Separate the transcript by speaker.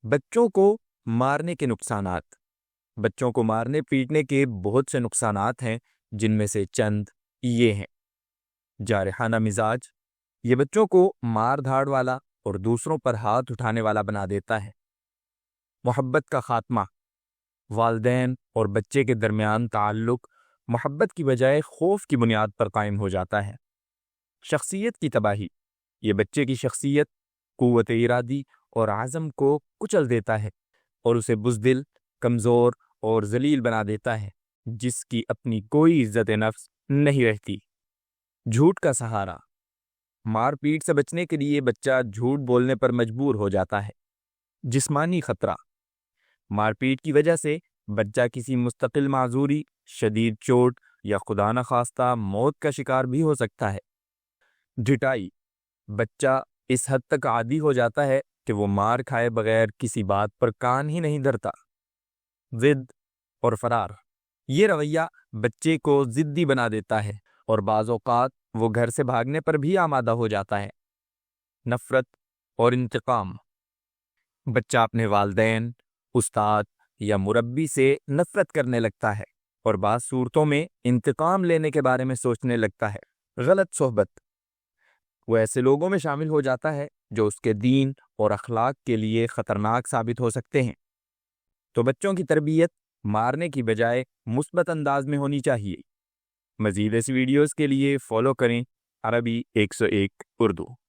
Speaker 1: بچوں کو مارنے کے نقصانات۔ بچوں کو مارنے پیٹنے کے بہت سے نقصانات ہیں، جن میں سے چند یہ ہیں۔ جارحانہ مزاج، یہ بچوں کو مار دھاڑ والا اور دوسروں پر ہاتھ اٹھانے والا بنا دیتا ہے۔ محبت کا خاتمہ، والدین اور بچے کے درمیان تعلق محبت کی بجائے خوف کی بنیاد پر قائم ہو جاتا ہے۔ شخصیت کی تباہی، یہ بچے کی شخصیت، قوت ارادی اور عزم کو کچل دیتا ہے اور اسے بزدل، کمزور اور ذلیل بنا دیتا ہے، جس کی اپنی کوئی عزت نفس نہیں رہتی۔ جھوٹ کا سہارا، مار پیٹ سے بچنے کے لیے بچہ جھوٹ بولنے پر مجبور ہو جاتا ہے۔ جسمانی خطرہ، مار پیٹ کی وجہ سے بچہ کسی مستقل معذوری، شدید چوٹ یا خدا نخواستہ موت کا شکار بھی ہو سکتا ہے۔ ڈٹائی، بچہ اس حد تک عادی ہو جاتا ہے کہ وہ مار کھائے بغیر کسی بات پر کان ہی نہیں دھرتا۔ ضد اور فرار، یہ رویہ بچے کو ضدی بنا دیتا ہے اور بعض اوقات وہ گھر سے بھاگنے پر بھی آمادہ ہو جاتا ہے۔ نفرت اور انتقام، بچہ اپنے والدین، استاد یا مربی سے نفرت کرنے لگتا ہے اور بعض صورتوں میں انتقام لینے کے بارے میں سوچنے لگتا ہے۔ غلط صحبت، وہ ایسے لوگوں میں شامل ہو جاتا ہے جو اس کے دین اور اخلاق کے لیے خطرناک ثابت ہو سکتے ہیں۔ تو بچوں کی تربیت مارنے کی بجائے مثبت انداز میں ہونی چاہیے۔ مزید اس ویڈیوز کے لیے فالو کریں عربی 101 اردو۔